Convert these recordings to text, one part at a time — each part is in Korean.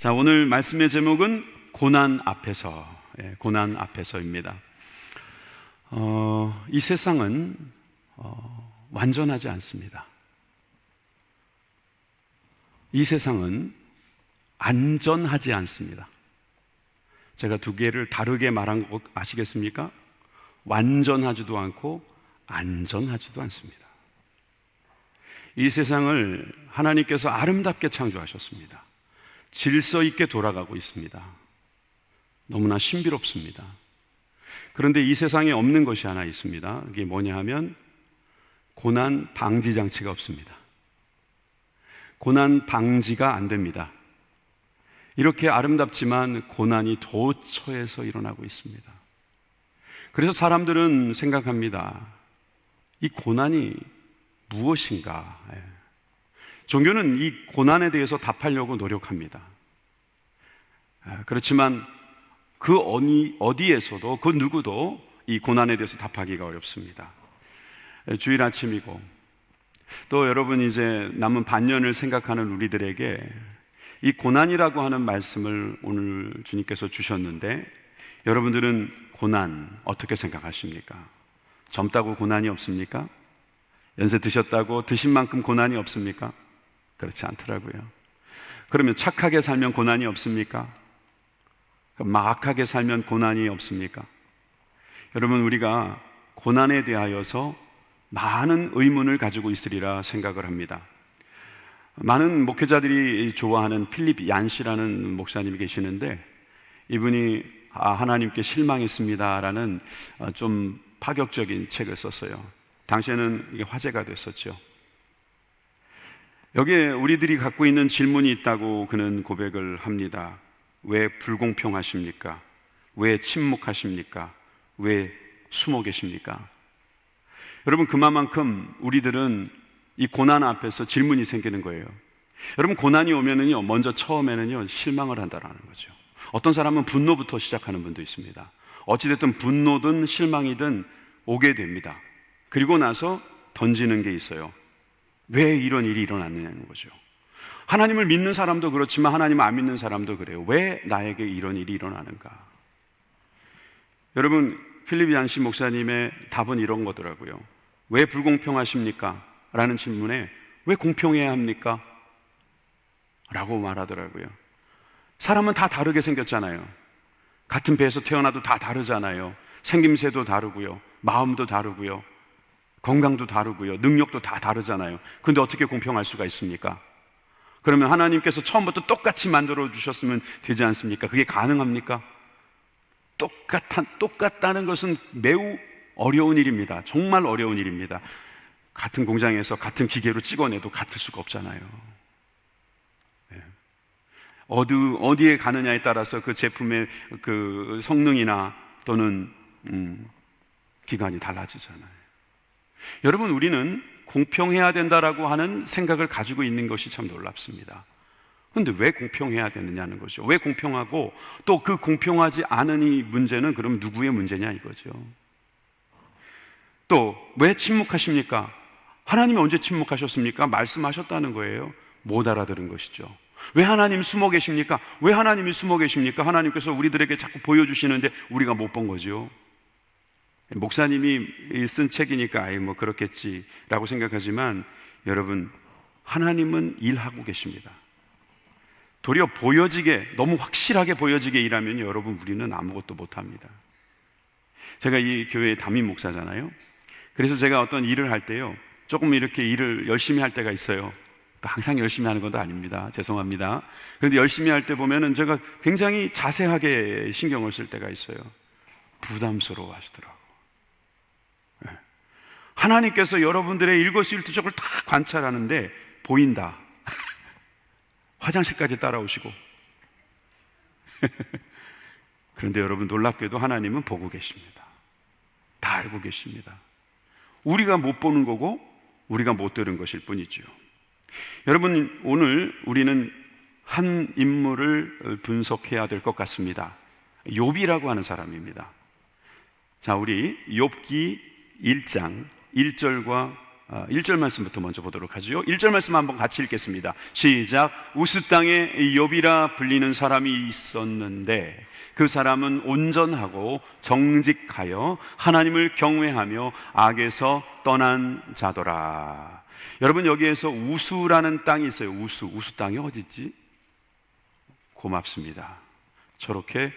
자, 오늘 말씀의 제목은 고난 앞에서, 고난 앞에서입니다. 이 세상은 완전하지 않습니다. 이 세상은 안전하지 않습니다. 제가 두 개를 다르게 말한 거 아시겠습니까? 완전하지도 않고 안전하지도 않습니다. 이 세상을 하나님께서 아름답게 창조하셨습니다. 질서 있게 돌아가고 있습니다. 너무나 신비롭습니다. 그런데 이 세상에 없는 것이 하나 있습니다. 그게 뭐냐 하면 고난 방지 장치가 없습니다. 고난 방지가 안 됩니다. 이렇게 아름답지만 고난이 도처에서 일어나고 있습니다. 그래서 사람들은 생각합니다. 이 고난이 무엇인가? 종교는 이 고난에 대해서 답하려고 노력합니다. 그렇지만 그 어디에서도 그 누구도 이 고난에 대해서 답하기가 어렵습니다. 주일 아침이고 또 여러분 이제 남은 반년을 생각하는 우리들에게 이 고난이라고 하는 말씀을 오늘 주님께서 주셨는데 여러분들은 고난 어떻게 생각하십니까? 젊다고 고난이 없습니까? 연세 드셨다고 드신 만큼 고난이 없습니까? 그렇지 않더라고요. 그러면 착하게 살면 고난이 없습니까? 마악하게 살면 고난이 없습니까? 여러분, 우리가 고난에 대하여서 많은 의문을 가지고 있으리라 생각을 합니다. 많은 목회자들이 좋아하는 필립 얀시라는 목사님이 계시는데 이분이 하나님께 실망했습니다라는 좀 파격적인 책을 썼어요. 당시에는 이게 화제가 됐었죠. 여기에 우리들이 갖고 있는 질문이 있다고 그는 고백을 합니다. 왜 불공평하십니까? 왜 침묵하십니까? 왜 숨어 계십니까? 여러분, 그만큼 우리들은 이 고난 앞에서 질문이 생기는 거예요. 여러분, 고난이 오면은요, 먼저 처음에는요, 실망을 한다라는 거죠. 어떤 사람은 분노부터 시작하는 분도 있습니다. 어찌됐든 분노든 실망이든 오게 됩니다. 그리고 나서 던지는 게 있어요. 왜 이런 일이 일어났느냐는 거죠. 하나님을 믿는 사람도 그렇지만 하나님을 안 믿는 사람도 그래요. 왜 나에게 이런 일이 일어나는가? 여러분, 필립 얀시 목사님의 답은 이런 거더라고요. 왜 불공평하십니까? 라는 질문에 왜 공평해야 합니까? 라고 말하더라고요. 사람은 다 다르게 생겼잖아요. 같은 배에서 태어나도 다 다르잖아요. 생김새도 다르고요. 마음도 다르고요. 건강도 다르고요. 능력도 다 다르잖아요. 그런데 어떻게 공평할 수가 있습니까? 그러면 하나님께서 처음부터 똑같이 만들어 주셨으면 되지 않습니까? 그게 가능합니까? 똑같다는 것은 매우 어려운 일입니다. 정말 어려운 일입니다. 같은 공장에서 같은 기계로 찍어내도 같을 수가 없잖아요. 어디에 가느냐에 따라서 그 제품의 그 성능이나 또는 기간이 달라지잖아요. 여러분, 우리는 공평해야 된다라고 하는 생각을 가지고 있는 것이 참 놀랍습니다. 그런데 왜 공평해야 되느냐는 거죠. 왜 공평하고 또 그 공평하지 않은 이 문제는 그럼 누구의 문제냐 이거죠. 또 왜 침묵하십니까? 하나님이 언제 침묵하셨습니까? 말씀하셨다는 거예요. 못 알아들은 것이죠. 왜 하나님 숨어 계십니까? 왜 하나님이 숨어 계십니까? 하나님께서 우리들에게 자꾸 보여주시는데 우리가 못 본 거죠. 목사님이 쓴 책이니까 뭐 그렇겠지라고 생각하지만 여러분, 하나님은 일하고 계십니다. 도리어 보여지게, 너무 확실하게 보여지게 일하면 여러분, 우리는 아무것도 못합니다. 제가 이 교회의 담임 목사잖아요. 그래서 제가 어떤 일을 할 때요, 조금 이렇게 일을 열심히 할 때가 있어요. 항상 열심히 하는 것도 아닙니다. 죄송합니다. 그런데 열심히 할 때 보면은 제가 굉장히 자세하게 신경을 쓸 때가 있어요. 부담스러워 하시더라고요. 하나님께서 여러분들의 일거수일투족을 다 관찰하는데 보인다. 화장실까지 따라오시고. 그런데 여러분, 놀랍게도 하나님은 보고 계십니다. 다 알고 계십니다. 우리가 못 보는 거고 우리가 못 들은 것일 뿐이죠. 여러분, 오늘 우리는 한 인물을 분석해야 될 것 같습니다. 욥이라고 하는 사람입니다. 자, 우리 욥기 1장 1절과 1절 말씀부터 먼저 보도록 하죠. 1절 말씀 한번 같이 읽겠습니다. 시작. 우스 땅에 욥이라 불리는 사람이 있었는데 그 사람은 온전하고 정직하여 하나님을 경외하며 악에서 떠난 자더라. 여러분, 여기에서 우수라는 땅이 있어요. 우수 땅이 어디 있지? 고맙습니다. 저렇게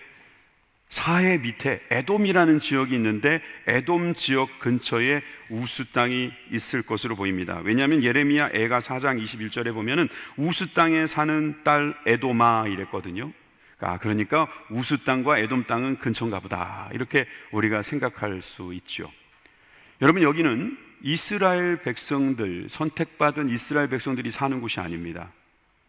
사해 밑에 에돔이라는 지역이 있는데 에돔 지역 근처에 우수 땅이 있을 것으로 보입니다. 왜냐하면 예레미야 애가 4장 21절에 보면은 우수 땅에 사는 딸 에돔아 이랬거든요. 그러니까 우수 땅과 에돔 땅은 근처인가 보다, 이렇게 우리가 생각할 수 있죠. 여러분, 여기는 이스라엘 백성들, 선택받은 이스라엘 백성들이 사는 곳이 아닙니다.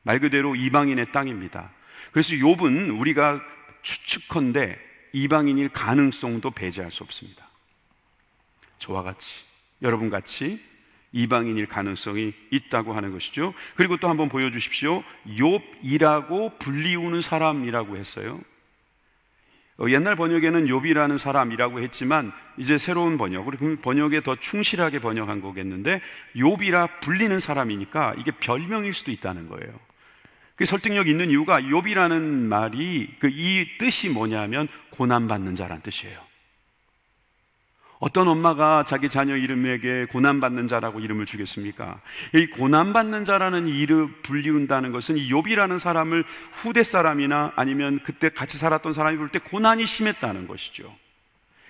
말 그대로 이방인의 땅입니다. 그래서 욥은 우리가 추측컨대 이방인일 가능성도 배제할 수 없습니다. 저와 같이, 여러분 같이 이방인일 가능성이 있다고 하는 것이죠. 그리고 또 한번 보여주십시오. 욥이라고 불리우는 사람이라고 했어요. 옛날 번역에는 욥이라는 사람이라고 했지만 이제 새로운 번역에 더 충실하게 번역한 거겠는데, 욥이라 불리는 사람이니까 이게 별명일 수도 있다는 거예요. 그 설득력 있는 이유가 욥이라는 말이 이 뜻이 뭐냐면 고난받는 자란 뜻이에요. 어떤 엄마가 자기 자녀 이름에게 고난받는 자라고 이름을 주겠습니까? 이 고난받는 자라는 이름 불리운다는 것은 이 욥이라는 사람을 후대 사람이나 아니면 그때 같이 살았던 사람이 볼 때 고난이 심했다는 것이죠.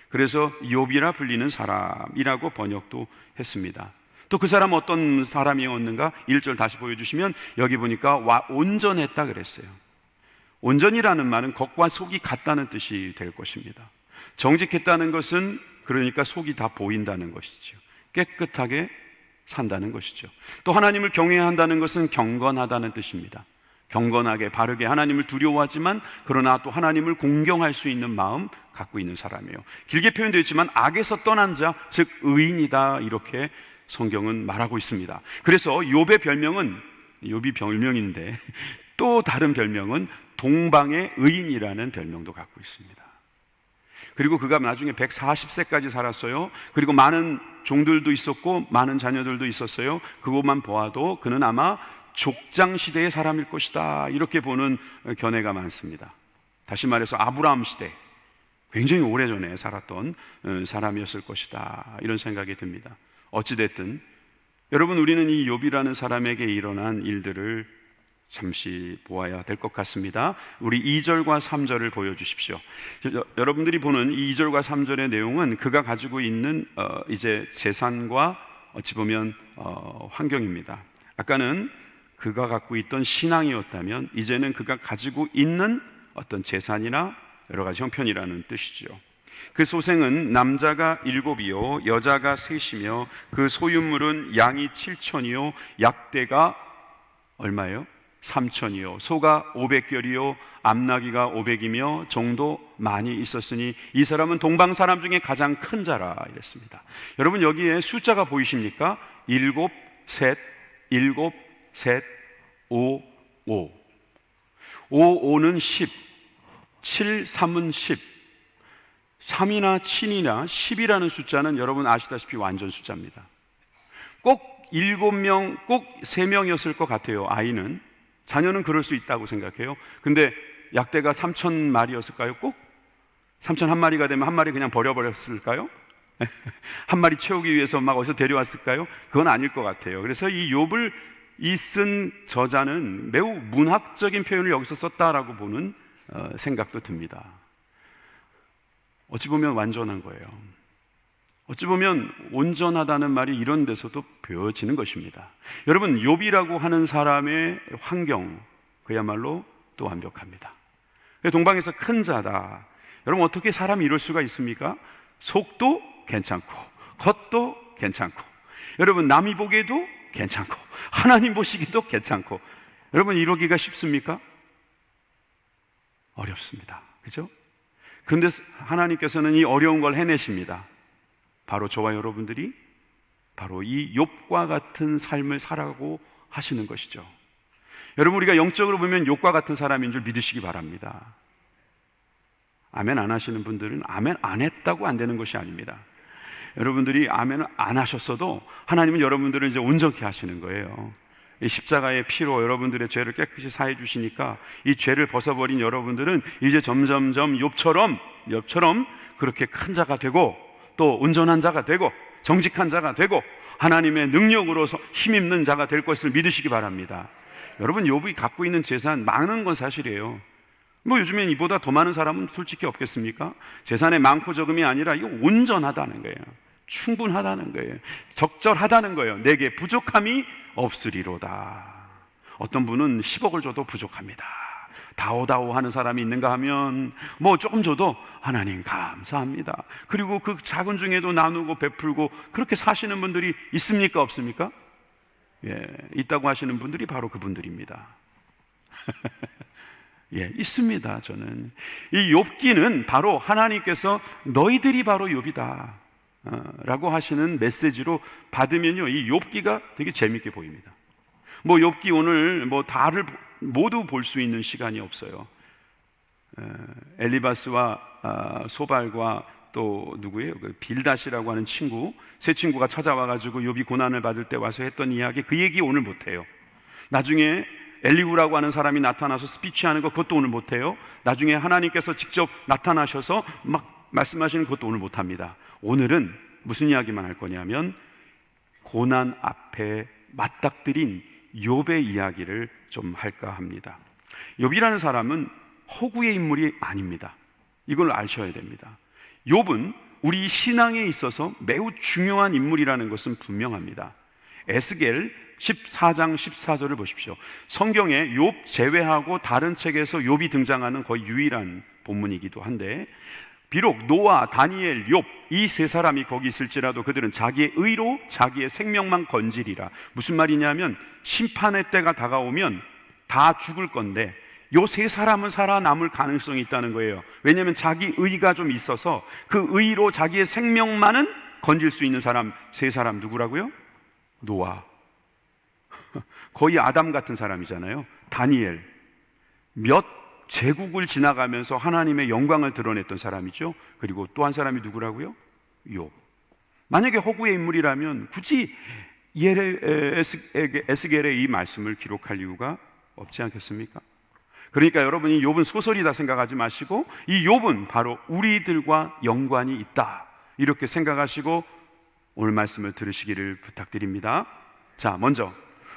그래서 욥이라 불리는 사람이라고 번역도 했습니다. 또 그 사람은 어떤 사람이었는가? 1절 다시 보여주시면 여기 보니까 온전했다 그랬어요. 온전이라는 말은 겉과 속이 같다는 뜻이 될 것입니다. 정직했다는 것은 그러니까 속이 다 보인다는 것이죠. 깨끗하게 산다는 것이죠. 또 하나님을 경외한다는 것은 경건하다는 뜻입니다. 경건하게 바르게 하나님을 두려워하지만 그러나 또 하나님을 공경할 수 있는 마음 갖고 있는 사람이에요. 길게 표현되어 있지만 악에서 떠난 자, 즉 의인이다, 이렇게 성경은 말하고 있습니다. 그래서 욥의 별명은, 욥이 별명인데 또 다른 별명은 동방의 의인이라는 별명도 갖고 있습니다. 그리고 그가 나중에 140세까지 살았어요. 그리고 많은 종들도 있었고 많은 자녀들도 있었어요. 그것만 보아도 그는 아마 족장 시대의 사람일 것이다, 이렇게 보는 견해가 많습니다. 다시 말해서 아브라함 시대, 굉장히 오래전에 살았던 사람이었을 것이다, 이런 생각이 듭니다. 어찌됐든 여러분, 우리는 이 욥이라는 사람에게 일어난 일들을 잠시 보아야 될 것 같습니다. 우리 2절과 3절을 보여주십시오. 여러분들이 보는 2절과 3절의 내용은 그가 가지고 있는 이제 재산과 어찌 보면 환경입니다. 아까는 그가 갖고 있던 신앙이었다면 이제는 그가 가지고 있는 어떤 재산이나 여러 가지 형편이라는 뜻이죠. 그 소생은 남자가 7이요 여자가 3이며 그 소유물은 양이 7천이요 약대가 얼마예요? 3천이요 소가 500결이요 암나귀가 500이며 정도 많이 있었으니 이 사람은 동방 사람 중에 가장 큰 자라, 이랬습니다. 여러분, 여기에 숫자가 보이십니까? 7, 셋, 7, 셋, 5, 5. 5, 5는 10, 7, 3은 10. 3이나 7이나 10이라는 숫자는 여러분 아시다시피 완전 숫자입니다. 꼭 7명, 꼭 3명이었을 것 같아요. 아이는, 자녀는 그럴 수 있다고 생각해요. 근데 약대가 3,000마리였을까요? 꼭 3,001마리가 되면 한 마리 그냥 버려버렸을까요? 한 마리 채우기 위해서 막 어디서 데려왔을까요? 그건 아닐 것 같아요. 그래서 이 욥을 쓴 저자는 매우 문학적인 표현을 여기서 썼다라고 보는 생각도 듭니다. 어찌 보면 완전한 거예요. 어찌 보면 온전하다는 말이 이런 데서도 보여지는 것입니다. 여러분, 욥이라고 하는 사람의 환경, 그야말로 또 완벽합니다. 동방에서 큰 자다. 여러분, 어떻게 사람이 이럴 수가 있습니까? 속도 괜찮고 겉도 괜찮고, 여러분 남이 보기에도 괜찮고 하나님 보시기도 괜찮고, 여러분 이러기가 쉽습니까? 어렵습니다. 그죠? 그런데 하나님께서는 이 어려운 걸 해내십니다. 바로 저와 여러분들이 바로 이 욥과 같은 삶을 살아가고 하시는 것이죠. 여러분, 우리가 영적으로 보면 욥과 같은 사람인 줄 믿으시기 바랍니다. 아멘 안 하시는 분들은 아멘 안 했다고 안 되는 것이 아닙니다. 여러분들이 아멘을 안 하셨어도 하나님은 여러분들을 이제 온전케 하시는 거예요. 이 십자가의 피로 여러분들의 죄를 깨끗이 사해 주시니까 이 죄를 벗어버린 여러분들은 이제 점점점 욥처럼 그렇게 큰 자가 되고, 또 온전한 자가 되고, 정직한 자가 되고, 하나님의 능력으로 힘입는 자가 될 것을 믿으시기 바랍니다. 여러분, 욥이 갖고 있는 재산 많은 건 사실이에요. 뭐 요즘엔 이보다 더 많은 사람은 솔직히 없겠습니까? 재산의 많고 적음이 아니라 이거 온전하다는 거예요. 충분하다는 거예요. 적절하다는 거예요. 내게 부족함이 없으리로다. 어떤 분은 10억을 줘도 부족합니다. 다오다오 하는 사람이 있는가 하면 뭐 조금 줘도 하나님 감사합니다. 그리고 그 작은 중에도 나누고 베풀고 그렇게 사시는 분들이 있습니까? 없습니까? 예, 있다고 하시는 분들이 바로 그분들입니다. 예, 있습니다. 저는 이 욥기는 바로 하나님께서 너희들이 바로 욥이다 라고 하시는 메시지로 받으면요, 이 욥기가 되게 재밌게 보입니다. 뭐 욥기 오늘 뭐 다를 모두 볼 수 있는 시간이 없어요. 엘리바스와 소발과 또 누구예요? 그 빌닷이라고 하는 친구, 세 친구가 찾아와가지고 욥이 고난을 받을 때 와서 했던 이야기, 그 얘기 오늘 못해요. 나중에 엘리후라고 하는 사람이 나타나서 스피치하는 거, 그것도 오늘 못해요. 나중에 하나님께서 직접 나타나셔서 막 말씀하시는 것도 오늘 못합니다. 오늘은 무슨 이야기만 할 거냐면 고난 앞에 맞닥뜨린 욥의 이야기를 좀 할까 합니다. 욥이라는 사람은 허구의 인물이 아닙니다. 이걸 아셔야 됩니다. 욥은 우리 신앙에 있어서 매우 중요한 인물이라는 것은 분명합니다. 에스겔 14장 14절을 보십시오. 성경에 욥 제외하고 다른 책에서 욥이 등장하는 거의 유일한 본문이기도 한데, 비록 노아, 다니엘, 욥 이 세 사람이 거기 있을지라도 그들은 자기의 의로 자기의 생명만 건지리라. 무슨 말이냐면 심판의 때가 다가오면 다 죽을 건데 요 세 사람은 살아남을 가능성이 있다는 거예요. 왜냐하면 자기 의가 좀 있어서 그 의로 자기의 생명만은 건질 수 있는 사람, 세 사람 누구라고요? 노아, 거의 아담 같은 사람이잖아요. 다니엘, 몇 제국을 지나가면서 하나님의 영광을 드러냈던 사람이죠. 그리고 또 한 사람이 누구라고요? 욥. 만약에 허구의 인물이라면 굳이 에스겔의 이 말씀을 기록할 이유가 없지 않겠습니까? 그러니까 여러분이 욥은 소설이다 생각하지 마시고 이 욥은 바로 우리들과 연관이 있다, 이렇게 생각하시고 오늘 말씀을 들으시기를 부탁드립니다. 자, 먼저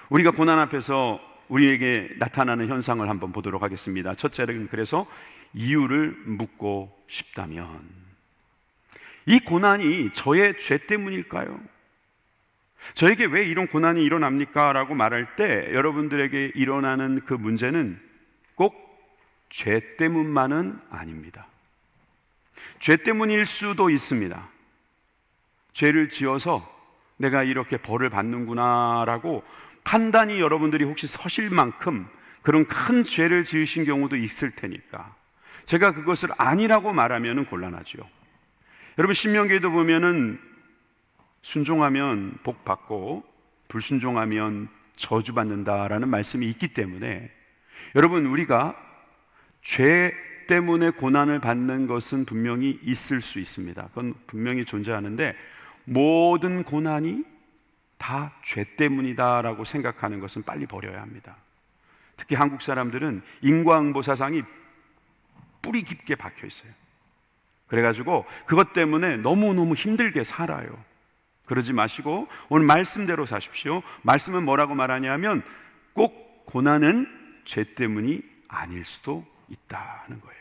우리가 고난 앞에서 우리에게 나타나는 현상을 한번 보도록 하겠습니다. 첫째는 그래서 이유를 묻고 싶다면, 이 고난이 저의 죄 때문일까요? 저에게 왜 이런 고난이 일어납니까? 라고 말할 때 여러분들에게 일어나는 그 문제는 꼭 죄 때문만은 아닙니다. 죄 때문일 수도 있습니다. 죄를 지어서 내가 이렇게 벌을 받는구나 라고 판단이 여러분들이 혹시 서실 만큼 그런 큰 죄를 지으신 경우도 있을 테니까 제가 그것을 아니라고 말하면 곤란하죠. 여러분, 신명기에도 보면은 순종하면 복 받고 불순종하면 저주받는다라는 말씀이 있기 때문에 여러분, 우리가 죄 때문에 고난을 받는 것은 분명히 있을 수 있습니다. 그건 분명히 존재하는데 모든 고난이 다 죄 때문이다라고 생각하는 것은 빨리 버려야 합니다. 특히 한국 사람들은 인과응보 사상이 뿌리 깊게 박혀 있어요. 그래가지고 그것 때문에 너무너무 힘들게 살아요. 그러지 마시고 오늘 말씀대로 사십시오. 말씀은 뭐라고 말하냐면 꼭 고난은 죄 때문이 아닐 수도 있다는 거예요.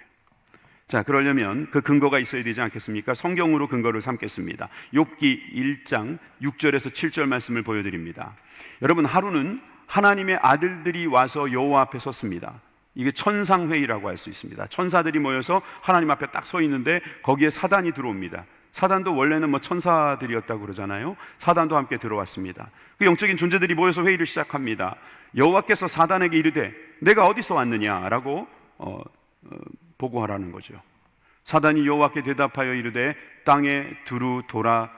자, 그러려면 그 근거가 있어야 되지 않겠습니까? 성경으로 근거를 삼겠습니다. 욥기 1장 6절에서 7절 말씀을 보여드립니다. 여러분, 하루는 하나님의 아들들이 와서 여호와 앞에 섰습니다. 이게 천상회의라고 할 수 있습니다. 천사들이 모여서 하나님 앞에 딱 서 있는데 거기에 사단이 들어옵니다. 사단도 원래는 뭐 천사들이었다고 그러잖아요. 사단도 함께 들어왔습니다. 그 영적인 존재들이 모여서 회의를 시작합니다. 여호와께서 사단에게 이르되 내가 어디서 왔느냐라고 보고하라는 거죠. 사단이 여호와께 대답하여 이르되 땅에 두루 돌아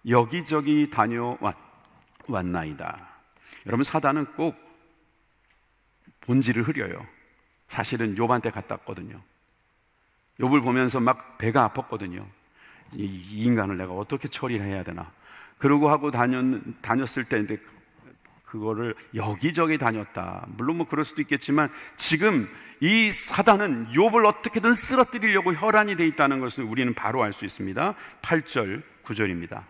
여기저기 다녀왔나이다. 여러분, 사단은 꼭 본질을 흐려요. 사실은 욥한테 갔다 왔거든요. 욥을 보면서 막 배가 아팠거든요. 이 인간을 내가 어떻게 처리를 해야 되나. 그러고 하고 다녔을 때인데 그거를 여기저기 다녔다. 물론 뭐 그럴 수도 있겠지만 지금 이 사단은 욥을 어떻게든 쓰러뜨리려고 혈안이 돼 있다는 것을 우리는 바로 알 수 있습니다. 8절 9절입니다.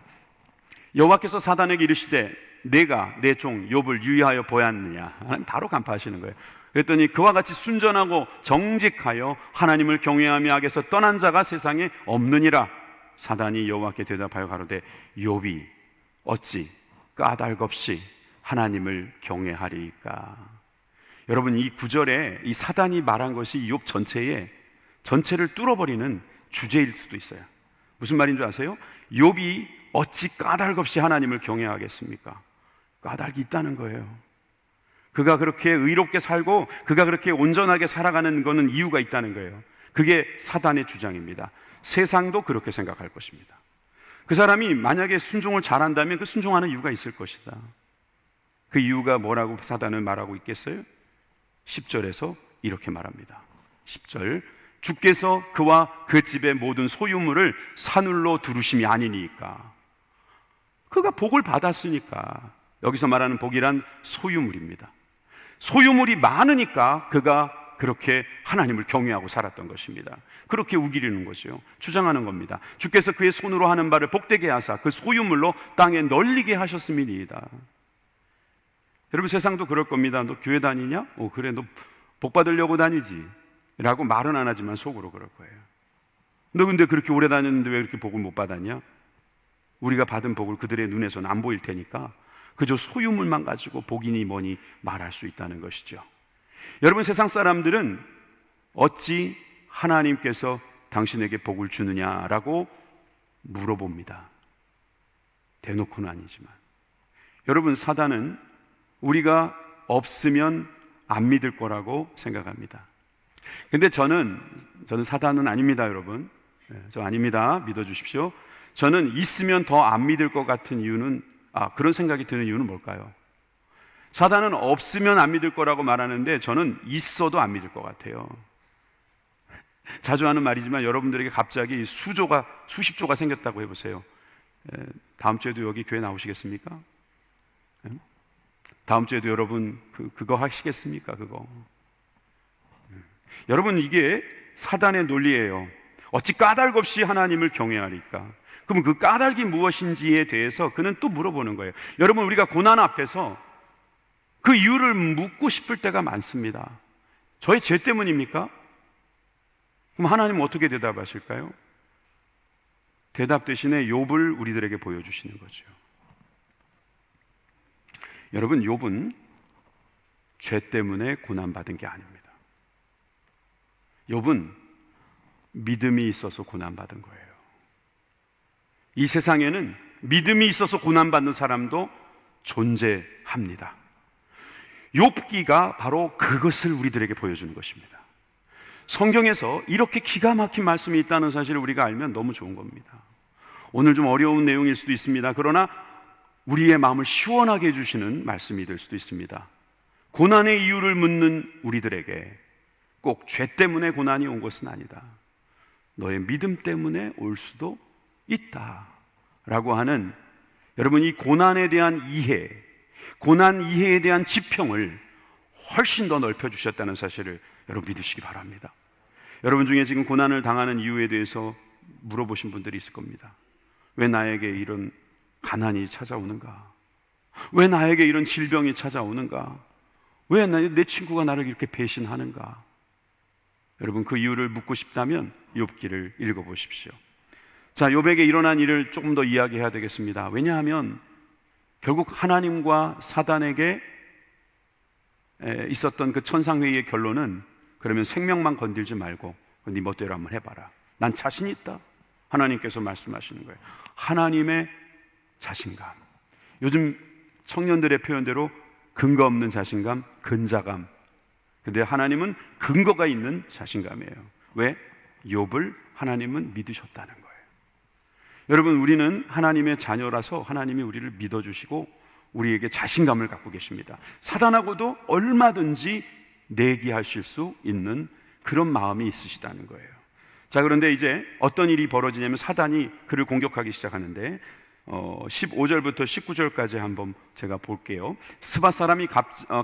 여호와께서 사단에게 이르시되 내가 내 종 욥을 유의하여 보았느냐. 하나님 바로 간파하시는 거예요. 그랬더니 그와 같이 순전하고 정직하여 하나님을 경외하며 악에서 떠난 자가 세상에 없느니라. 사단이 여호와께 대답하여 가로되 욥이 어찌 까닭없이 하나님을 경외하리이까. 여러분, 이 구절에 이 사단이 말한 것이 욥 전체를 뚫어버리는 주제일 수도 있어요. 무슨 말인 줄 아세요? 욥이 어찌 까닭없이 하나님을 경외하겠습니까? 까닭이 있다는 거예요. 그가 그렇게 의롭게 살고 그가 그렇게 온전하게 살아가는 것은 이유가 있다는 거예요. 그게 사단의 주장입니다. 세상도 그렇게 생각할 것입니다. 그 사람이 만약에 순종을 잘한다면 그 순종하는 이유가 있을 것이다. 그 이유가 뭐라고 사단은 말하고 있겠어요? 10절에서 이렇게 말합니다. 10절, 주께서 그와 그 집의 모든 소유물을 산울로 두르심이 아니니까. 그가 복을 받았으니까. 여기서 말하는 복이란 소유물입니다. 소유물이 많으니까 그가 그렇게 하나님을 경외하고 살았던 것입니다. 그렇게 우기려는 거죠. 주장하는 겁니다. 주께서 그의 손으로 하는 바를 복되게 하사 그 소유물로 땅에 널리게 하셨음이니이다. 여러분, 세상도 그럴 겁니다. 너 교회 다니냐? 그래, 너 복 받으려고 다니지 라고 말은 안 하지만 속으로 그럴 거예요. 너 근데 그렇게 오래 다녔는데 왜 이렇게 복을 못 받았냐? 우리가 받은 복을 그들의 눈에서는 안 보일 테니까 그저 소유물만 가지고 복이니 뭐니 말할 수 있다는 것이죠. 여러분, 세상 사람들은 어찌 하나님께서 당신에게 복을 주느냐라고 물어봅니다. 대놓고는 아니지만. 여러분, 사단은 우리가 없으면 안 믿을 거라고 생각합니다. 근데 저는 사단은 아닙니다, 여러분. 저 아닙니다. 믿어주십시오. 저는 있으면 더 안 믿을 것 같은 이유는, 그런 생각이 드는 이유는 뭘까요? 사단은 없으면 안 믿을 거라고 말하는데 저는 있어도 안 믿을 것 같아요. 자주 하는 말이지만 여러분들에게 갑자기 수십조가 생겼다고 해보세요. 다음 주에도 여기 교회 나오시겠습니까? 다음 주에도 여러분 그거 하시겠습니까? 그거. 여러분, 이게 사단의 논리예요. 어찌 까닭 없이 하나님을 경외하리까? 그러면 그 까닭이 무엇인지에 대해서 그는 또 물어보는 거예요. 여러분, 우리가 고난 앞에서 그 이유를 묻고 싶을 때가 많습니다. 저의 죄 때문입니까? 그럼 하나님은 어떻게 대답하실까요? 대답 대신에 욥을 우리들에게 보여주시는 거죠. 여러분, 욥은 죄 때문에 고난받은 게 아닙니다. 욥은 믿음이 있어서 고난받은 거예요. 이 세상에는 믿음이 있어서 고난받는 사람도 존재합니다. 욥기가 바로 그것을 우리들에게 보여주는 것입니다. 성경에서 이렇게 기가 막힌 말씀이 있다는 사실을 우리가 알면 너무 좋은 겁니다. 오늘 좀 어려운 내용일 수도 있습니다. 그러나 우리의 마음을 시원하게 해주시는 말씀이 될 수도 있습니다. 고난의 이유를 묻는 우리들에게 꼭 죄 때문에 고난이 온 것은 아니다. 너의 믿음 때문에 올 수도 있다 라고 하는, 여러분, 이 고난에 대한 이해, 고난 이해에 대한 지평을 훨씬 더 넓혀주셨다는 사실을 여러분 믿으시기 바랍니다. 여러분 중에 지금 고난을 당하는 이유에 대해서 물어보신 분들이 있을 겁니다. 왜 나에게 이런 가난이 찾아오는가? 왜 나에게 이런 질병이 찾아오는가? 왜 내 친구가 나를 이렇게 배신하는가? 여러분, 그 이유를 묻고 싶다면 욥기를 읽어보십시오. 자, 욥에게 일어난 일을 조금 더 이야기해야 되겠습니다. 왜냐하면 결국 하나님과 사단에게 있었던 그 천상회의의 결론은, 그러면 생명만 건들지 말고 네 멋대로 한번 해봐라. 난 자신 있다. 하나님께서 말씀하시는 거예요. 하나님의 자신감. 요즘 청년들의 표현대로 근거 없는 자신감, 근자감. 근데 하나님은 근거가 있는 자신감이에요. 왜? 욥을 하나님은 믿으셨다는 거예요. 여러분, 우리는 하나님의 자녀라서 하나님이 우리를 믿어주시고 우리에게 자신감을 갖고 계십니다. 사단하고도 얼마든지 내기하실 수 있는 그런 마음이 있으시다는 거예요. 자, 그런데 이제 어떤 일이 벌어지냐면 사단이 그를 공격하기 시작하는데 15절부터 19절까지 한번 제가 볼게요. 스바 사람이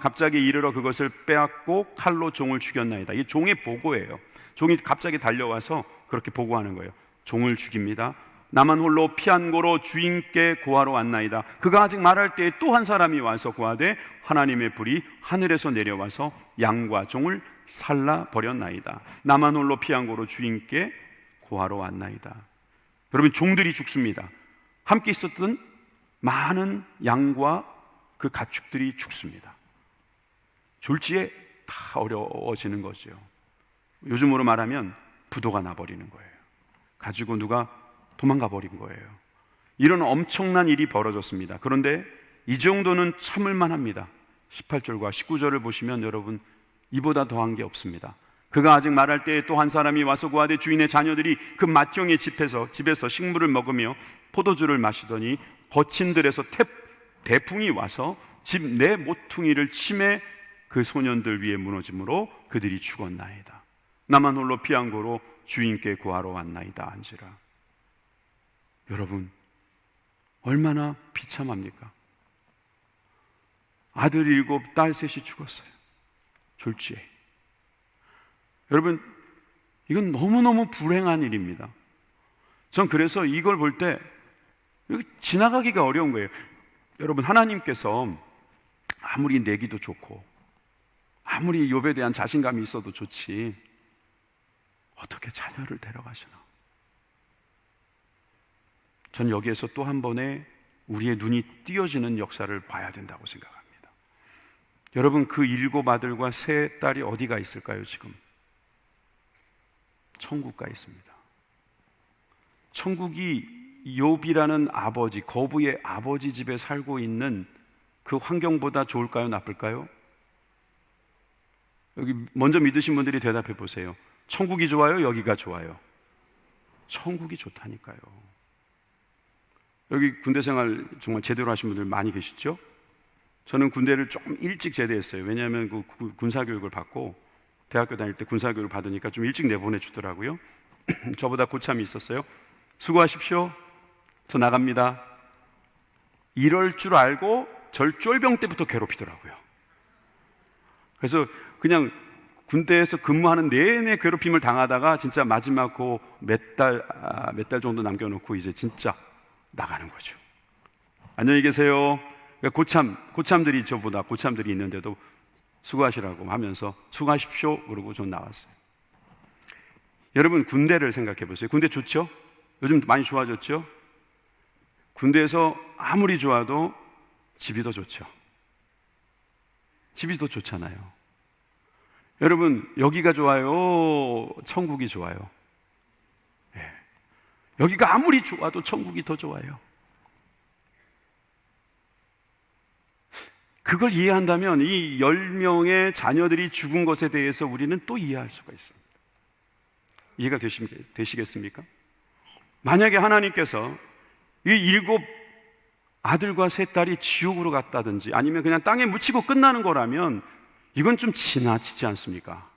갑자기 이르러 그것을 빼앗고 칼로 종을 죽였나이다. 이게 종의 보고예요. 종이 갑자기 달려와서 그렇게 보고하는 거예요. 종을 죽입니다. 나만 홀로 피한 고로 주인께 고하러 왔나이다. 그가 아직 말할 때에 또 한 사람이 와서 고하되 하나님의 불이 하늘에서 내려와서 양과 종을 살라 버렸나이다. 나만 홀로 피한 고로 주인께 고하러 왔나이다. 여러분, 종들이 죽습니다. 함께 있었던 많은 양과 그 가축들이 죽습니다. 졸지에 다 어려워지는 거죠. 요즘으로 말하면 부도가 나버리는 거예요. 가지고 누가 도망가 버린 거예요. 이런 엄청난 일이 벌어졌습니다. 그런데 이 정도는 참을만 합니다. 18절과 19절을 보시면 여러분, 이보다 더한 게 없습니다. 그가 아직 말할 때에 또 한 사람이 와서 고하되 주인의 자녀들이 그 맏형의 집에서 식물을 먹으며 포도주를 마시더니 거친들에서 대풍이 와서 집 내 모퉁이를 치매 그 소년들 위에 무너짐으로 그들이 죽었나이다. 나만 홀로 피한 고로 주인께 구하러 왔나이다 한지라. 여러분, 얼마나 비참합니까? 아들 7, 딸 3이 죽었어요. 졸지에. 여러분, 이건 너무너무 불행한 일입니다. 전 그래서 이걸 볼 때 지나가기가 어려운 거예요. 여러분, 하나님께서 아무리 내기도 좋고 아무리 욥에 대한 자신감이 있어도 좋지 어떻게 자녀를 데려가시나? 전 여기에서 또 한 번의 우리의 눈이 띄어지는 역사를 봐야 된다고 생각합니다. 여러분, 그 7 아들과 3 딸이 어디가 있을까요? 지금 천국 가 있습니다. 천국이 욥이라는 아버지, 거부의 아버지 집에 살고 있는 그 환경보다 좋을까요? 나쁠까요? 여기 먼저 믿으신 분들이 대답해 보세요. 천국이 좋아요? 여기가 좋아요? 천국이 좋다니까요. 여기 군대 생활 정말 제대로 하신 분들 많이 계시죠? 저는 군대를 좀 일찍 제대했어요. 왜냐하면 그 군사교육을 받고 대학교 다닐 때 군사교육을 받으니까 좀 일찍 내보내주더라고요. 저보다 고참이 있었어요. 수고하십시오. 저 나갑니다. 이럴 줄 알고 절 쫄병 때부터 괴롭히더라고요. 그래서 그냥 군대에서 근무하는 내내 괴롭힘을 당하다가 진짜 마지막 몇 달 정도 남겨놓고 이제 진짜 나가는 거죠. 안녕히 계세요. 고참들이 저보다 고참들이 있는데도 수고하시라고 하면서 수고하십시오 그러고 전 나왔어요. 여러분, 군대를 생각해 보세요. 군대 좋죠? 요즘 많이 좋아졌죠? 군대에서 아무리 좋아도 집이 더 좋죠. 집이 더 좋잖아요. 여러분, 여기가 좋아요? 천국이 좋아요? 네. 여기가 아무리 좋아도 천국이 더 좋아요. 그걸 이해한다면 이 10명의 자녀들이 죽은 것에 대해서 우리는 또 이해할 수가 있습니다. 이해가 되시겠습니까? 만약에 하나님께서 이 7 아들과 3 딸이 지옥으로 갔다든지 아니면 그냥 땅에 묻히고 끝나는 거라면 이건 좀 지나치지 않습니까?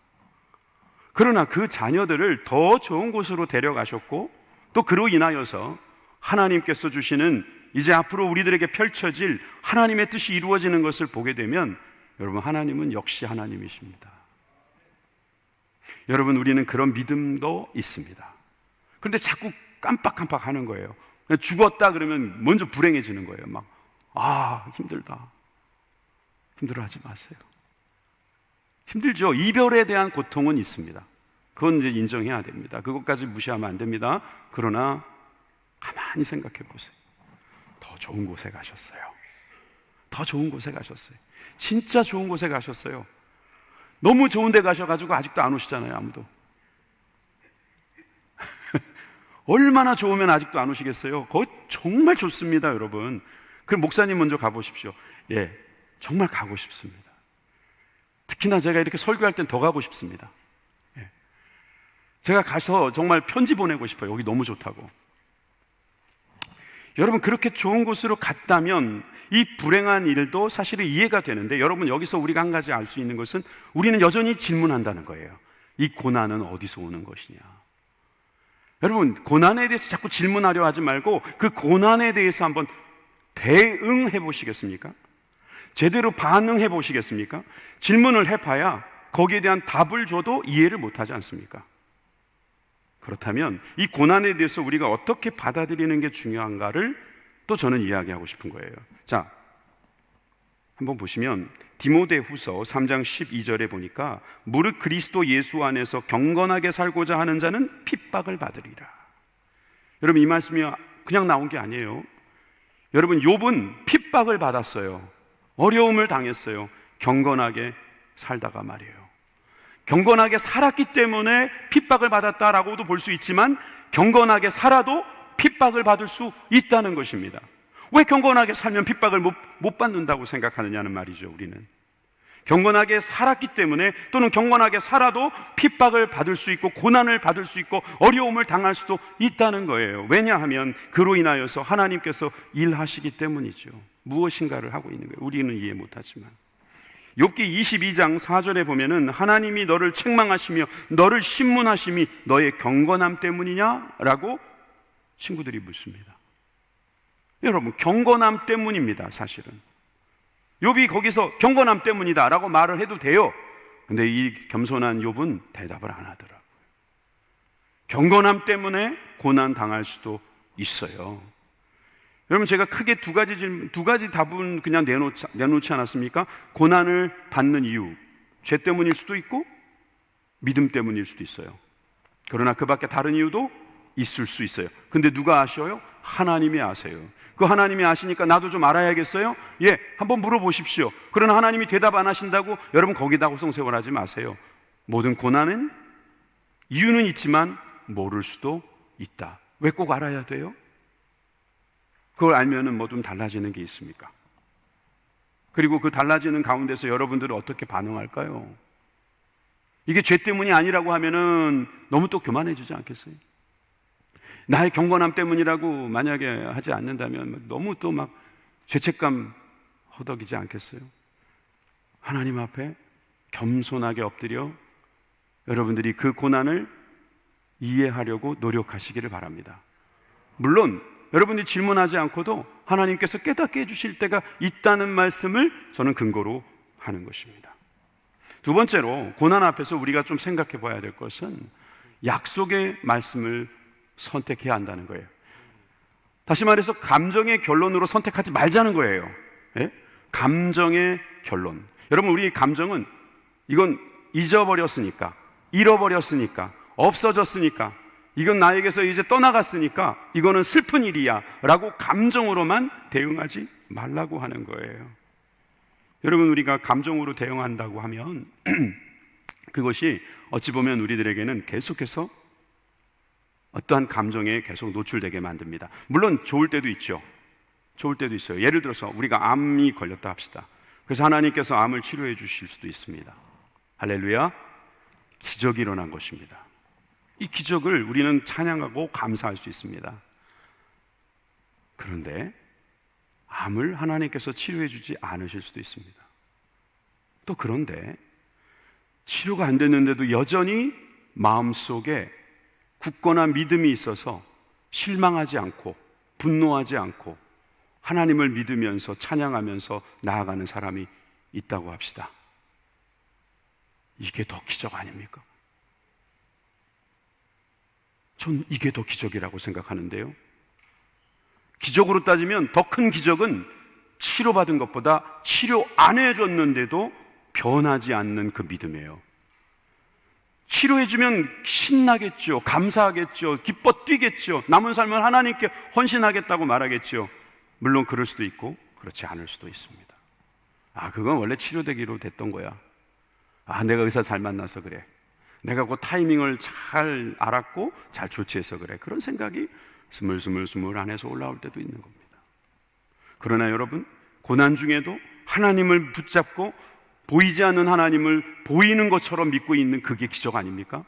그러나 그 자녀들을 더 좋은 곳으로 데려가셨고 또 그로 인하여서 하나님께서 주시는 이제 앞으로 우리들에게 펼쳐질 하나님의 뜻이 이루어지는 것을 보게 되면 여러분, 하나님은 역시 하나님이십니다. 여러분, 우리는 그런 믿음도 있습니다. 그런데 자꾸 깜빡깜빡 하는 거예요. 죽었다 그러면 먼저 불행해지는 거예요. 힘들다. 힘들어하지 마세요. 힘들죠. 이별에 대한 고통은 있습니다. 그건 이제 인정해야 됩니다. 그것까지 무시하면 안 됩니다. 그러나 가만히 생각해 보세요. 더 좋은 곳에 가셨어요. 더 좋은 곳에 가셨어요. 진짜 좋은 곳에 가셨어요. 너무 좋은 데 가셔가지고 아직도 안 오시잖아요. 아무도. 얼마나 좋으면 아직도 안 오시겠어요? 거기 정말 좋습니다, 여러분. 그럼 목사님 먼저 가보십시오. 예, 정말 가고 싶습니다. 특히나 제가 이렇게 설교할 땐 더 가고 싶습니다. 예. 제가 가서 정말 편지 보내고 싶어요. 여기 너무 좋다고. 여러분, 그렇게 좋은 곳으로 갔다면 이 불행한 일도 사실은 이해가 되는데, 여러분, 여기서 우리가 한 가지 알 수 있는 것은 우리는 여전히 질문한다는 거예요. 이 고난은 어디서 오는 것이냐? 여러분, 고난에 대해서 자꾸 질문하려 하지 말고 그 고난에 대해서 한번 대응해 보시겠습니까? 제대로 반응해 보시겠습니까? 질문을 해봐야 거기에 대한 답을 줘도 이해를 못하지 않습니까? 그렇다면 이 고난에 대해서 우리가 어떻게 받아들이는 게 중요한가를 또 저는 이야기하고 싶은 거예요. 자, 한번 보시면 디모데후서 3장 12절에 보니까 무릇 그리스도 예수 안에서 경건하게 살고자 하는 자는 핍박을 받으리라. 여러분, 이 말씀이 그냥 나온 게 아니에요. 여러분, 욥은 핍박을 받았어요. 어려움을 당했어요. 경건하게 살다가 말이에요. 경건하게 살았기 때문에 핍박을 받았다라고도 볼 수 있지만 경건하게 살아도 핍박을 받을 수 있다는 것입니다. 왜 경건하게 살면 핍박을 못 받는다고 생각하느냐는 말이죠. 우리는 경건하게 살았기 때문에, 또는 경건하게 살아도 핍박을 받을 수 있고 고난을 받을 수 있고 어려움을 당할 수도 있다는 거예요. 왜냐하면 그로 인하여서 하나님께서 일하시기 때문이죠. 무엇인가를 하고 있는 거예요. 우리는 이해 못하지만. 욥기 22장 4절에 보면은 하나님이 너를 책망하시며 너를 신문하심이 너의 경건함 때문이냐? 라고 친구들이 묻습니다. 여러분, 경건함 때문입니다. 사실은 욥이 거기서 경건함 때문이다 라고 말을 해도 돼요. 근데 이 겸손한 욥은 대답을 안 하더라고요. 경건함 때문에 고난 당할 수도 있어요. 여러분, 제가 크게 두 가지 답은 그냥 내놓지 않았습니까? 고난을 받는 이유, 죄 때문일 수도 있고 믿음 때문일 수도 있어요. 그러나 그 밖에 다른 이유도 있을 수 있어요. 근데 누가 아셔요? 하나님이 아세요. 그 하나님이 아시니까 나도 좀 알아야겠어요? 예, 한번 물어보십시오. 그러나 하나님이 대답 안 하신다고 여러분 거기다 호송세월하지 마세요. 모든 고난은 이유는 있지만 모를 수도 있다. 왜 꼭 알아야 돼요? 그걸 알면은 뭐 좀 달라지는 게 있습니까? 그리고 그 달라지는 가운데서 여러분들은 어떻게 반응할까요? 이게 죄 때문이 아니라고 하면은 너무 또 교만해지지 않겠어요? 나의 경건함 때문이라고 만약에 하지 않는다면 너무 또 막 죄책감 허덕이지 않겠어요? 하나님 앞에 겸손하게 엎드려 여러분들이 그 고난을 이해하려고 노력하시기를 바랍니다. 물론 여러분들이 질문하지 않고도 하나님께서 깨닫게 해주실 때가 있다는 말씀을 저는 근거로 하는 것입니다. 두 번째로, 고난 앞에서 우리가 좀 생각해 봐야 될 것은 약속의 말씀을 선택해야 한다는 거예요. 다시 말해서 감정의 결론으로 선택하지 말자는 거예요. 예? 감정의 결론. 여러분, 우리 감정은 이건 잊어버렸으니까, 잃어버렸으니까, 없어졌으니까, 이건 나에게서 이제 떠나갔으니까 이거는 슬픈 일이야 라고 감정으로만 대응하지 말라고 하는 거예요. 여러분, 우리가 감정으로 대응한다고 하면 그것이 어찌 보면 우리들에게는 계속해서 어떠한 감정에 계속 노출되게 만듭니다. 물론 좋을 때도 있죠. 좋을 때도 있어요. 예를 들어서 우리가 암이 걸렸다 합시다. 그래서 하나님께서 암을 치료해 주실 수도 있습니다. 할렐루야. 기적이 일어난 것입니다. 이 기적을 우리는 찬양하고 감사할 수 있습니다. 그런데 암을 하나님께서 치료해 주지 않으실 수도 있습니다. 또 그런데 치료가 안 됐는데도 여전히 마음속에 굳건한 믿음이 있어서 실망하지 않고 분노하지 않고 하나님을 믿으면서 찬양하면서 나아가는 사람이 있다고 합시다. 이게 더 기적 아닙니까? 전 이게 더 기적이라고 생각하는데요. 기적으로 따지면 더 큰 기적은 치료받은 것보다 치료 안 해줬는데도 변하지 않는 그 믿음이에요. 치료해주면 신나겠죠. 감사하겠죠. 기뻐 뛰겠죠. 남은 삶을 하나님께 헌신하겠다고 말하겠죠. 물론 그럴 수도 있고 그렇지 않을 수도 있습니다. 아, 그건 원래 치료되기로 됐던 거야. 아, 내가 의사 잘 만나서 그래. 내가 그 타이밍을 잘 알았고 잘 조치해서 그래. 그런 생각이 스물스물 안에서 올라올 때도 있는 겁니다. 그러나 여러분, 고난 중에도 하나님을 붙잡고 보이지 않는 하나님을 보이는 것처럼 믿고 있는 그게 기적 아닙니까?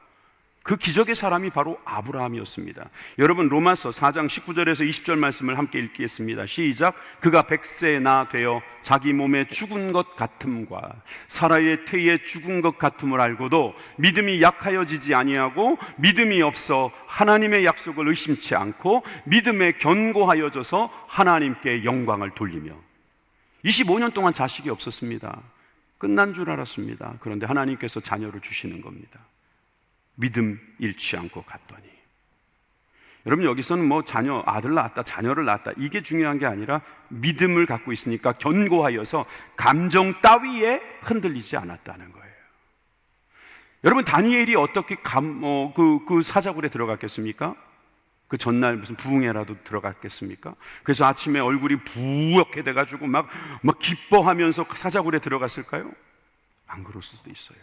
그 기적의 사람이 바로 아브라함이었습니다. 여러분, 로마서 4장 19절에서 20절 말씀을 함께 읽겠습니다. 시작. 그가 100세에 나 되어 자기 몸에 죽은 것 같음과 사라의 태에 죽은 것 같음을 알고도 믿음이 약하여지지 아니하고 믿음이 없어 하나님의 약속을 의심치 않고 믿음에 견고하여져서 하나님께 영광을 돌리며 25년 동안 자식이 없었습니다. 끝난 줄 알았습니다. 그런데 하나님께서 자녀를 주시는 겁니다. 믿음 잃지 않고 갔더니. 여러분, 여기서는 뭐 자녀, 아들 낳았다, 자녀를 낳았다, 이게 중요한 게 아니라 믿음을 갖고 있으니까 견고하여서 감정 따위에 흔들리지 않았다는 거예요. 여러분, 다니엘이 어떻게 그 사자굴에 들어갔겠습니까? 그 전날 무슨 부흥회라도 들어갔겠습니까? 그래서 아침에 얼굴이 부옇게 돼가지고 막 기뻐하면서 사자굴에 들어갔을까요? 안 그럴 수도 있어요.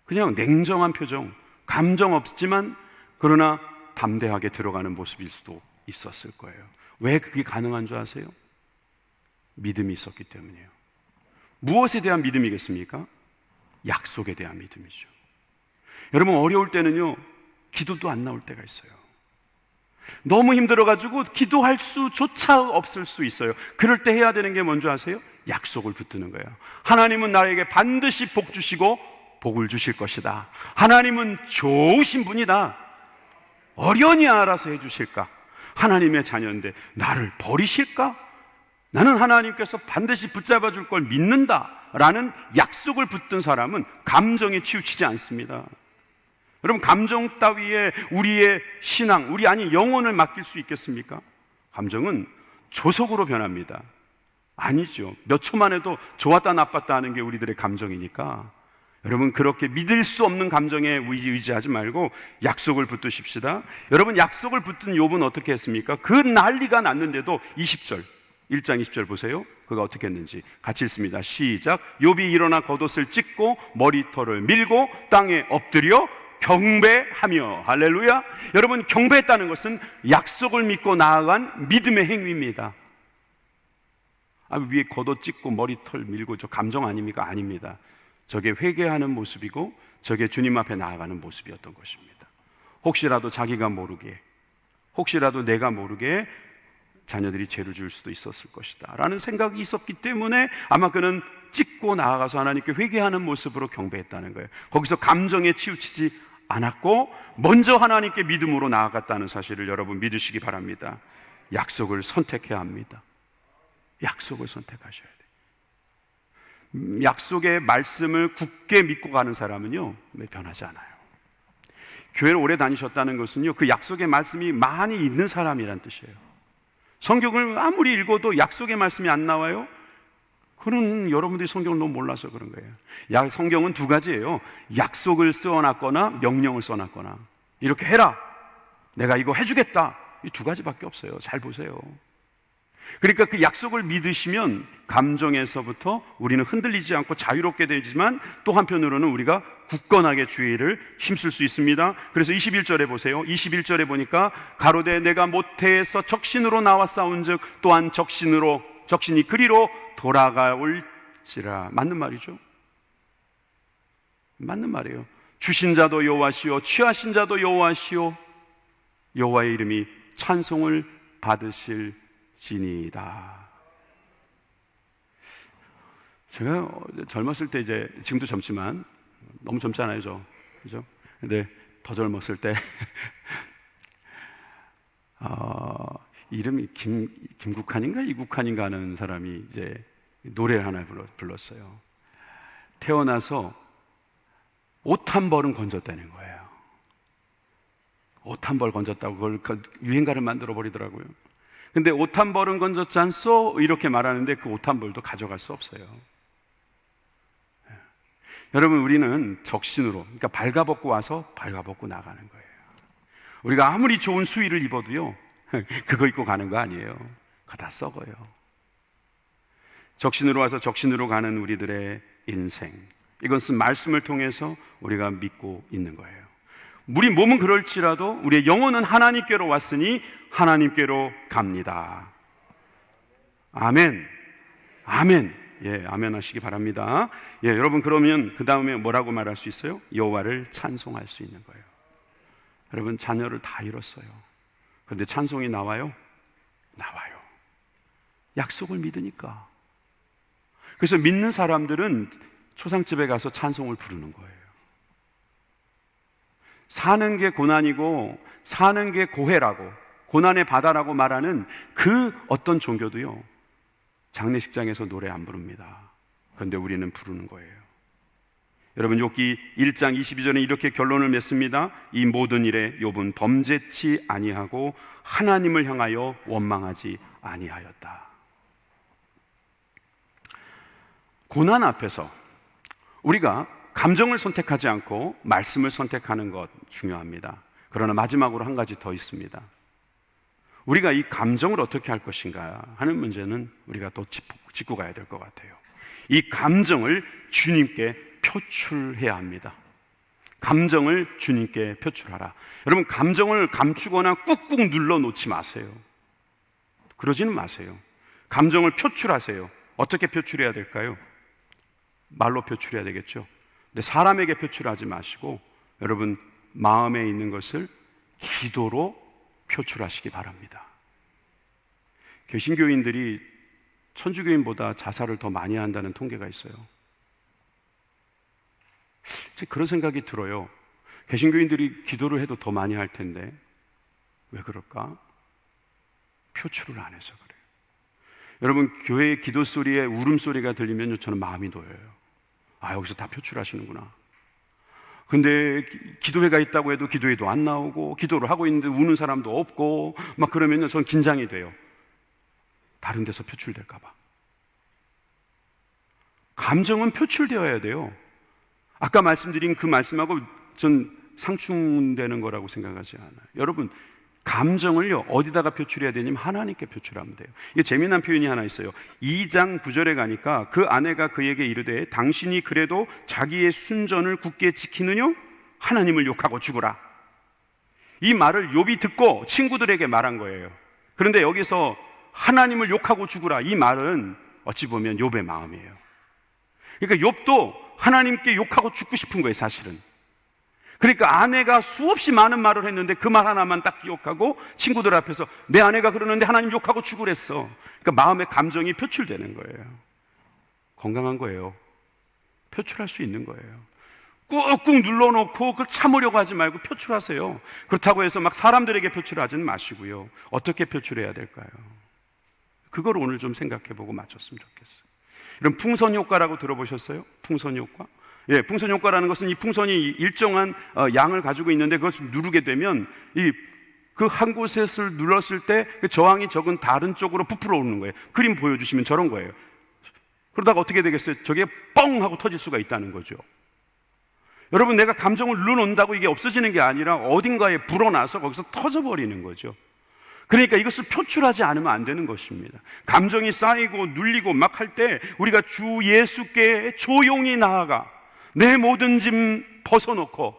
그냥 냉정한 표정, 감정 없지만 그러나 담대하게 들어가는 모습일 수도 있었을 거예요. 왜 그게 가능한 줄 아세요? 믿음이 있었기 때문이에요. 무엇에 대한 믿음이겠습니까? 약속에 대한 믿음이죠. 여러분, 어려울 때는요, 기도도 안 나올 때가 있어요. 너무 힘들어가지고 기도할 수조차 없을 수 있어요. 그럴 때 해야 되는 게 뭔지 아세요? 약속을 붙드는 거예요. 하나님은 나에게 반드시 복 주시고 복을 주실 것이다. 하나님은 좋으신 분이다. 어련히 알아서 해주실까? 하나님의 자녀인데 나를 버리실까? 나는 하나님께서 반드시 붙잡아 줄 걸 믿는다 라는 약속을 붙든 사람은 감정에 치우치지 않습니다. 여러분, 감정 따위에 우리의 신앙, 영혼을 맡길 수 있겠습니까? 감정은 조속으로 변합니다. 아니죠. 몇 초만 해도 좋았다 나빴다 하는 게 우리들의 감정이니까 여러분, 그렇게 믿을 수 없는 감정에 의지하지 말고 약속을 붙드십시다. 여러분, 약속을 붙든 욥은 어떻게 했습니까? 그 난리가 났는데도 1장 20절 보세요. 그가 어떻게 했는지 같이 읽습니다. 시작. 욥이 일어나 겉옷을 찢고 머리털을 밀고 땅에 엎드려 경배하며. 할렐루야. 여러분, 경배했다는 것은 약속을 믿고 나아간 믿음의 행위입니다. 위에 겉옷 찢고 머리털 밀고 저 감정 아닙니까? 아닙니다. 저게 회개하는 모습이고 저게 주님 앞에 나아가는 모습이었던 것입니다. 혹시라도 자기가 모르게, 혹시라도 내가 모르게 자녀들이 죄를 줄 수도 있었을 것이다 라는 생각이 있었기 때문에 아마 그는 찢고 나아가서 하나님께 회개하는 모습으로 경배했다는 거예요. 거기서 감정에 치우치지 않았고 먼저 하나님께 믿음으로 나아갔다는 사실을 여러분 믿으시기 바랍니다. 약속을 선택해야 합니다. 약속을 선택하셔야 돼요. 약속의 말씀을 굳게 믿고 가는 사람은요, 변하지 않아요. 교회를 오래 다니셨다는 것은요, 그 약속의 말씀이 많이 있는 사람이란 뜻이에요. 성경을 아무리 읽어도 약속의 말씀이 안 나와요? 그런 여러분들이 성경을 너무 몰라서 그런 거예요. 성경은 두 가지예요. 약속을 써놨거나 명령을 써놨거나. 이렇게 해라, 내가 이거 해주겠다, 이 두 가지밖에 없어요. 잘 보세요. 그러니까 그 약속을 믿으시면 감정에서부터 우리는 흔들리지 않고 자유롭게 되지만 또 한편으로는 우리가 굳건하게 주의를 힘쓸 수 있습니다. 그래서 21절에 보세요. 21절에 보니까 가로되 내가 모태에서 적신으로 나와 싸운즉 또한 적신이 그리로 돌아가올지라. 맞는 말이죠. 맞는 말이에요. 주신 자도 여호와시오 취하신 자도 여호와시오 여호와의 이름이 찬송을 받으실 지니다. 제가 젊었을 때, 지금도 젊지만 너무 젊지 않아요, 그죠? 근데 더 젊었을 때 이름이 김국환인가 이국환인가 하는 사람이 이제 노래를 하나 불렀어요. 태어나서 옷 한 벌은 건졌다는 거예요. 옷 한 벌 건졌다고 그걸 유행가를 만들어 버리더라고요. 근데 옷 한 벌은 건졌지 않소? 이렇게 말하는데 그 옷 한 벌도 가져갈 수 없어요. 여러분, 우리는 적신으로, 그러니까 발가벗고 와서 발가벗고 나가는 거예요. 우리가 아무리 좋은 수의를 입어도요, 그거 입고 가는 거 아니에요. 그거 다 썩어요. 적신으로 와서 적신으로 가는 우리들의 인생, 이것은 말씀을 통해서 우리가 믿고 있는 거예요. 우리 몸은 그럴지라도 우리의 영혼은 하나님께로 왔으니 하나님께로 갑니다. 아멘. 아멘. 예, 아멘 하시기 바랍니다. 예, 여러분 그러면 그 다음에 뭐라고 말할 수 있어요? 여호와를 찬송할 수 있는 거예요. 여러분 자녀를 다 잃었어요. 그런데 찬송이 나와요? 나와요. 약속을 믿으니까. 그래서 믿는 사람들은 초상집에 가서 찬송을 부르는 거예요. 사는 게 고난이고 사는 게 고해라고, 고난의 바다라고 말하는 그 어떤 종교도요, 장례식장에서 노래 안 부릅니다. 그런데 우리는 부르는 거예요. 여러분 욥기 1장 22절에 이렇게 결론을 맺습니다. 이 모든 일에 욥은 범죄치 아니하고 하나님을 향하여 원망하지 아니하였다. 고난 앞에서 우리가 감정을 선택하지 않고 말씀을 선택하는 것 중요합니다. 그러나 마지막으로 한 가지 더 있습니다. 우리가 이 감정을 어떻게 할 것인가 하는 문제는 우리가 또 짚고 가야 될 것 같아요. 이 감정을 주님께 표출해야 합니다. 감정을 주님께 표출하라. 여러분 감정을 감추거나 꾹꾹 눌러 놓지 마세요. 그러지는 마세요. 감정을 표출하세요. 어떻게 표출해야 될까요? 말로 표출해야 되겠죠. 근데 사람에게 표출하지 마시고 여러분 마음에 있는 것을 기도로 표출하시기 바랍니다. 개신교인들이 천주교인보다 자살을 더 많이 한다는 통계가 있어요. 그런 생각이 들어요. 개신교인들이 기도를 해도 더 많이 할 텐데 왜 그럴까? 표출을 안 해서 그래요. 여러분 교회의 기도 소리에 울음소리가 들리면 저는 마음이 놓여요. 아, 여기서 다 표출하시는구나. 근데 기도회가 있다고 해도 기도회도 안 나오고 기도를 하고 있는데 우는 사람도 없고 막 그러면 저는 긴장이 돼요. 다른 데서 표출될까 봐. 감정은 표출되어야 돼요. 아까 말씀드린 그 말씀하고 전 상충되는 거라고 생각하지 않아요. 여러분 감정을요 어디다가 표출해야 되냐면 하나님께 표출하면 돼요. 이게 재미난 표현이 하나 있어요. 2장 9절에 가니까 그 아내가 그에게 이르되 당신이 그래도 자기의 순전을 굳게 지키느냐? 하나님을 욕하고 죽으라. 이 말을 욥이 듣고 친구들에게 말한 거예요. 그런데 여기서 하나님을 욕하고 죽으라, 이 말은 어찌 보면 욥의 마음이에요. 그러니까 욥도 하나님께 욕하고 죽고 싶은 거예요, 사실은. 그러니까 아내가 수없이 많은 말을 했는데 그 말 하나만 딱 기억하고 친구들 앞에서 내 아내가 그러는데 하나님 욕하고 죽으랬어. 그러니까 마음의 감정이 표출되는 거예요. 건강한 거예요. 표출할 수 있는 거예요. 꾹꾹 눌러놓고 그걸 참으려고 하지 말고 표출하세요. 그렇다고 해서 막 사람들에게 표출하지는 마시고요. 어떻게 표출해야 될까요? 그걸 오늘 좀 생각해보고 마쳤으면 좋겠어요. 이런 풍선 효과라고 들어보셨어요? 풍선 효과? 예, 풍선 효과라는 것은 이 풍선이 일정한 양을 가지고 있는데 그것을 누르게 되면 그 한 곳을 눌렀을 때 그 저항이 적은 다른 쪽으로 부풀어 오르는 거예요. 그림 보여주시면 저런 거예요. 그러다가 어떻게 되겠어요? 저게 뻥 하고 터질 수가 있다는 거죠. 여러분 내가 감정을 눌러놓는다고 이게 없어지는 게 아니라 어딘가에 불어나서 거기서 터져버리는 거죠. 그러니까 이것을 표출하지 않으면 안 되는 것입니다. 감정이 쌓이고 눌리고 막 할 때 우리가 주 예수께 조용히 나아가 내 모든 짐 벗어놓고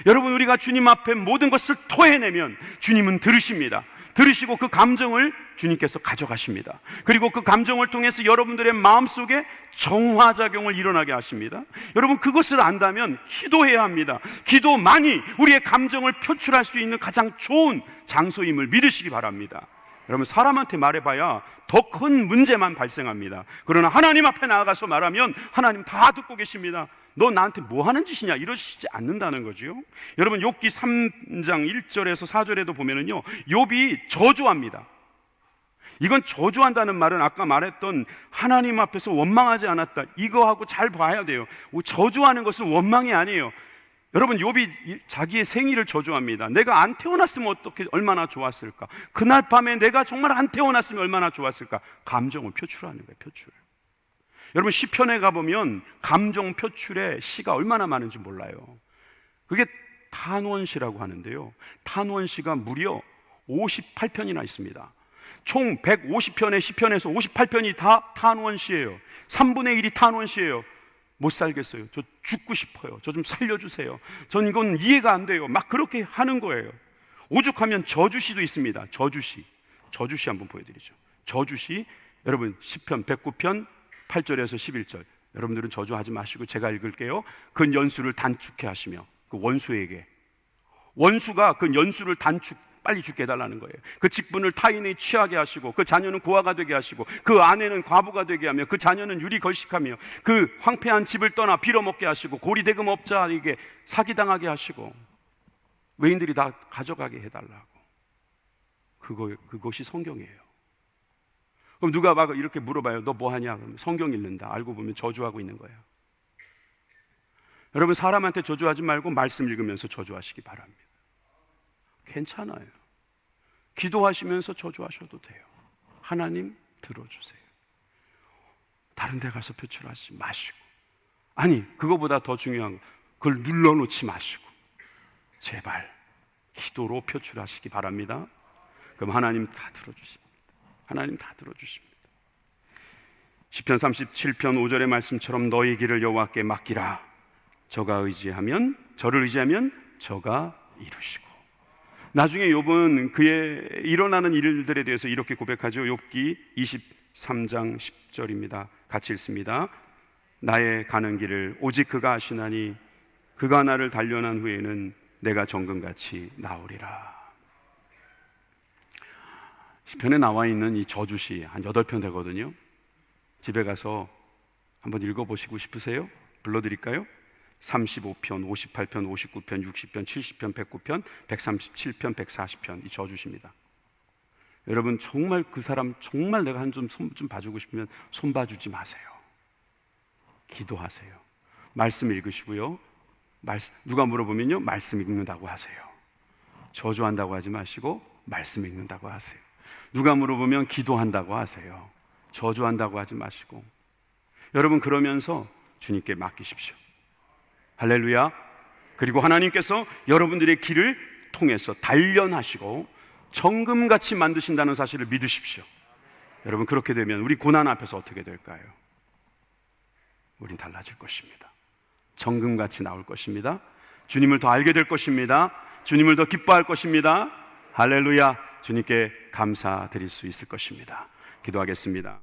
여러분 우리가 주님 앞에 모든 것을 토해내면 주님은 들으십니다. 들으시고 그 감정을 주님께서 가져가십니다. 그리고 그 감정을 통해서 여러분들의 마음속에 정화작용을 일어나게 하십니다. 여러분 그것을 안다면 기도해야 합니다. 기도만이 우리의 감정을 표출할 수 있는 가장 좋은 장소임을 믿으시기 바랍니다. 여러분 사람한테 말해봐야 더 큰 문제만 발생합니다. 그러나 하나님 앞에 나아가서 말하면 하나님 다 듣고 계십니다. 너 나한테 뭐 하는 짓이냐 이러시지 않는다는 거죠. 여러분 욥기 3장 1절에서 4절에도 보면은요 욥이 저주합니다. 이건 저주한다는 말은 아까 말했던 하나님 앞에서 원망하지 않았다, 이거하고 잘 봐야 돼요. 저주하는 것은 원망이 아니에요. 여러분 욥이 자기의 생일을 저주합니다. 내가 안 태어났으면 어떻게 얼마나 좋았을까, 그날 밤에 내가 정말 안 태어났으면 얼마나 좋았을까. 감정을 표출하는 거예요. 표출. 여러분 시편에 가보면 감정 표출의 시가 얼마나 많은지 몰라요. 그게 탄원시라고 하는데요, 탄원시가 무려 58편이나 있습니다. 총 150편의 시편에서 58편이 다 탄원시예요. 3분의 1이 탄원시예요. 못 살겠어요, 저 죽고 싶어요, 저 좀 살려주세요, 전 이건 이해가 안 돼요, 막 그렇게 하는 거예요. 오죽하면 저주시도 있습니다. 저주시 한번 보여드리죠. 저주시 여러분 시편 109편 8절에서 11절. 여러분들은 저주하지 마시고 제가 읽을게요. 그 연수를 단축해 하시며, 그 원수에게, 원수가 그 연수를 빨리 죽게 해달라는 거예요. 그 직분을 타인이 취하게 하시고, 그 자녀는 고아가 되게 하시고, 그 아내는 과부가 되게 하며, 그 자녀는 유리 걸식하며, 그 황폐한 집을 떠나 빌어먹게 하시고, 고리대금업자에게 사기당하게 하시고, 외인들이 다 가져가게 해달라고. 그것이 성경이에요. 그럼 누가 막 이렇게 물어봐요. 너 뭐 하냐? 그러면 성경 읽는다. 알고 보면 저주하고 있는 거예요. 여러분, 사람한테 저주하지 말고 말씀 읽으면서 저주하시기 바랍니다. 괜찮아요. 기도하시면서 저주하셔도 돼요. 하나님 들어주세요. 다른 데 가서 표출하지 마시고, 아니 그거보다 더 중요한 거, 그걸 눌러놓지 마시고 제발 기도로 표출하시기 바랍니다. 그럼 하나님 다 들어주십니다. 하나님 다 들어주십니다. 시편 37편 5절의 말씀처럼 너희 길을 여호와께 맡기라. 저를 의지하면 저가 이루시고. 나중에 욥은 그의 일어나는 일들에 대해서 이렇게 고백하죠. 욥기 23장 10절입니다. 같이 읽습니다. 나의 가는 길을 오직 그가 아시나니 그가 나를 단련한 후에는 내가 정금같이 나오리라. 시편에 나와 있는 이 저주시 한 8편 되거든요. 집에 가서 한번 읽어보시고 싶으세요? 불러드릴까요? 35편, 58편, 59편, 60편, 70편, 109편, 137편, 140편 이 저주십니다. 여러분 정말 그 사람 정말 내가 한 좀 봐주고 싶으면 손 봐주지 마세요. 기도하세요. 말씀 읽으시고요. 누가 물어보면요 말씀 읽는다고 하세요. 저주한다고 하지 마시고 말씀 읽는다고 하세요. 누가 물어보면 기도한다고 하세요. 저주한다고 하지 마시고. 여러분 그러면서 주님께 맡기십시오. 할렐루야. 그리고 하나님께서 여러분들의 길을 통해서 단련하시고 정금같이 만드신다는 사실을 믿으십시오. 여러분 그렇게 되면 우리 고난 앞에서 어떻게 될까요? 우린 달라질 것입니다. 정금같이 나올 것입니다. 주님을 더 알게 될 것입니다. 주님을 더 기뻐할 것입니다. 할렐루야. 주님께 감사드릴 수 있을 것입니다. 기도하겠습니다.